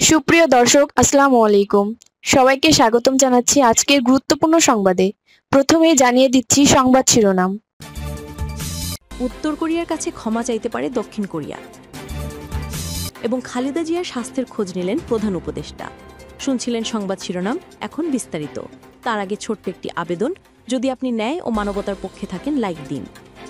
সুপ্রিয় দর্শক, আসসালামু আলাইকুম। সবাইকে স্বাগতম জানাচ্ছি আজকের গুরুত্বপূর্ণ সংবাদে। প্রথমেই জানিয়ে দিচ্ছি সংবাদ শিরোনাম। উত্তর কোরিয়ার কাছে ক্ষমা চাইতে পারে দক্ষিণ কোরিয়া এবং খালেদা জিয়ার স্বাস্থ্যের খোঁজ নিলেন প্রধান উপদেষ্টা। শুনছিলেন সংবাদ শিরোনাম, এখন বিস্তারিত। তার আগে ছোট্ট একটি আবেদন, যদি আপনি ন্যায় ও মানবতার পক্ষে থাকেন লাইক দিন।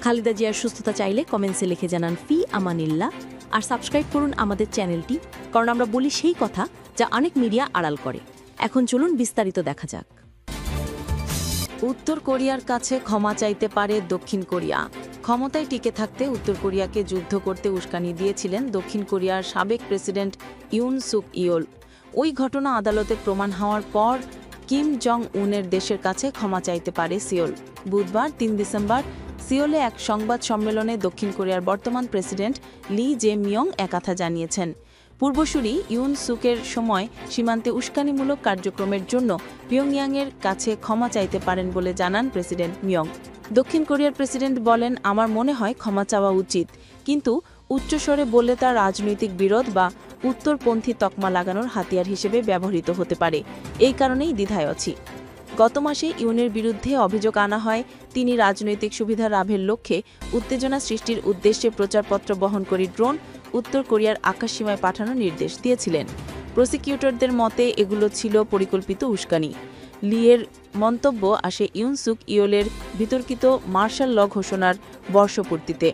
খালেদা জিয়ার সুস্থতা চাইলে কমেন্টসে লিখে জানান ফি আমানিল্লাহ, আর সাবস্ক্রাইব করুন আমাদের চ্যানেলটি, কারণ আমরা বলি সেই কথা যা অনেক মিডিয়া আড়াল করে। এখন চলুন বিস্তারিত দেখা যাক। উত্তর কোরিয়ার কাছে ক্ষমা চাইতে পারে দক্ষিণ কোরিয়া। ক্ষমতায় টিকে থাকতে উত্তর কোরিয়াকে যুদ্ধ করতে উস্কানি দিয়েছিলেন দক্ষিণ কোরিয়ার সাবেক প্রেসিডেন্ট ইউন সুক ইয়োল। ওই ঘটনা আদালতে প্রমাণ হওয়ার পর কিম জং উনের দেশের কাছে ক্ষমা চাইতে পারে সিওল। বুধবার ৩ ডিসেম্বর সিওলে এক সংবাদ সম্মেলনে দক্ষিণ কোরিয়ার বর্তমান প্রেসিডেন্ট লি জে মিয়ং একথা জানিয়েছেন। পূর্বসূরি ইউন সুকের সময় সীমান্তে উস্কানিমূলক কার্যক্রমের জন্য পিয়ংইয়াংয়ের কাছে ক্ষমা চাইতে পারেন বলে জানান প্রেসিডেন্ট মিয়ং। দক্ষিণ কোরিয়ার প্রেসিডেন্ট বলেন, আমার মনে হয় ক্ষমা চাওয়া উচিত, কিন্তু উচ্চস্বরে বললে তা রাজনৈতিক বিরোধ বা উত্তরপন্থী তকমা লাগানোর হাতিয়ার হিসেবে ব্যবহৃত হতে পারে। এই কারণেই দ্বিধায় আছি। গত মাসে ইউনের বিরুদ্ধে অভিযোগ আনা হয় তিনি রাজনৈতিক সুবিধা লাভের লক্ষ্যে উত্তেজনা সৃষ্টির উদ্দেশ্যে প্রচারপত্র বহনকারী ড্রোন উত্তর কোরিয়ার আকাশসীমায় পাঠানোর নির্দেশ দিয়েছিলেন। প্রসিকিউটরদের মতে এগুলো ছিল পরিকল্পিত উস্কানি। লিয়ের মন্তব্য আসে ইউন সুক ইয়োলের বিতর্কিত মার্শাল ল ঘোষণার বর্ষপূর্তিতে,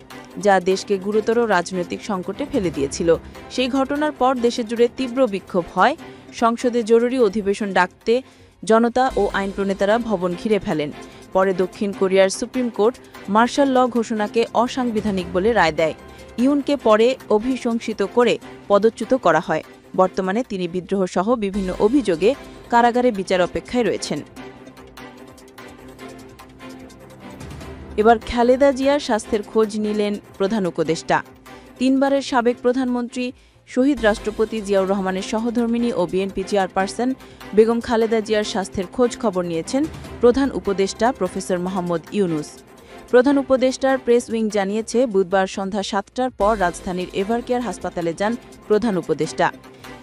যা দেশকে গুরুতর রাজনৈতিক সংকটে ফেলে দিয়েছিল। সেই ঘটনার পর দেশে জুড়ে তীব্র বিক্ষোভ হয়। সংসদে জরুরি অধিবেশন ডাকতে জনতা ও আইন প্রণেতারা ভবন ঘিরে ফেলেন। পরে দক্ষিণ কোরিয়ার সুপ্রিম কোর্ট মার্শাল ল ঘোষণাকে অসাংবিধানিক বলে রায় দেয়। ইউনকে পরে অভিশংসিত করে পদচ্যুত করা হয়। বর্তমানে তিনি বিদ্রোহ সহ বিভিন্ন অভিযোগে কারাগারে বিচার অপেক্ষায় রয়েছেন। এবার খালেদা জিয়ার স্বাস্থ্যের খোঁজ নিলেন প্রধান উপদেষ্টা। 3 বারের সাবেক প্রধানমন্ত্রী শহীদ রাষ্ট্রপতি জিয়াউর রহমানের সহধর্মিণী ও বিএনপি চেয়ারপারসন বেগম খালেদা জিয়ার স্বাস্থ্যের খোঁজ খবর নিয়েছেন প্রধান উপদেষ্টা প্রফেসর মোহাম্মদ ইউনুস। প্রধান উপদেষ্টার প্রেস উইং জানিয়েছে, বুধবার সন্ধ্যা 7টার পর রাজধানীর এভারকেয়ার হাসপাতালে যান প্রধান উপদেষ্টা।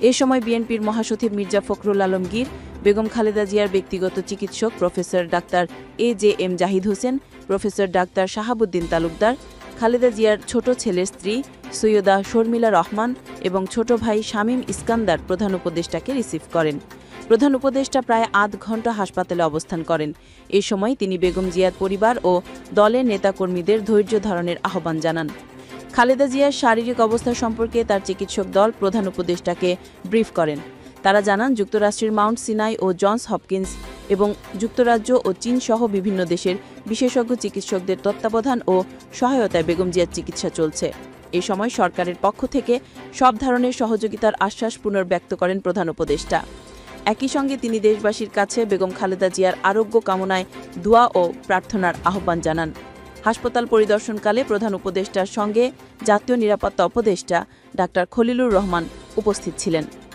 এ সময় বিএনপির মহাসচিব মির্জা ফখরুল আলমগীর, বেগম খালেদা জিয়ার ব্যক্তিগত চিকিৎসক professor doctor AJM Zahid Hossain, professor doctor Shahabuddin Talukdar, Khaleda জিয়ার ছোট ছেলের স্ত্রী সৈয়দা শর্মিলা রহমান এবং ছোট ভাই শামীম ইস্কান্দার প্রধান উপদেষ্টাকে রিসিভ করেন। প্রধান উপদেষ্টা প্রায় আধ ঘণ্টা হাসপাতালে অবস্থান করেন। এ সময় তিনি বেগম জিয়ার পরিবার ও দলের নেতাকর্মীদের ধৈর্য ধারণের আহ্বান জানান। খালেদা জিয়ার শারীরিক অবস্থা সম্পর্কে তার চিকিৎসক দল প্রধান উপদেষ্টাকে ব্রিফ করেন। তারা জানান, যুক্তরাষ্ট্রের মাউন্ট সিনাই ও জনস হপকিন্স এবং যুক্তরাজ্য ও চীন সহ বিভিন্ন দেশের বিশেষজ্ঞ চিকিৎসকদের তত্ত্বাবধান ও সহায়তায় বেগম জিয়ার চিকিৎসা চলছে। এ সময় সরকারের পক্ষ থেকে সব ধরনের সহযোগিতার আশ্বাস পুনর্ব্যক্ত করেন প্রধান উপদেষ্টা। একই সঙ্গে তিনি দেশবাসীর কাছে বেগম খালেদা জিয়ার আরোগ্য কামনায় দোয়া ও প্রার্থনার আহ্বান জানান। হাসপাতাল পরিদর্শনকালে প্রধান উপদেষ্টার সঙ্গে জাতীয় নিরাপত্তা উপদেষ্টা ডাক্তার খলিলুর রহমান উপস্থিত ছিলেন।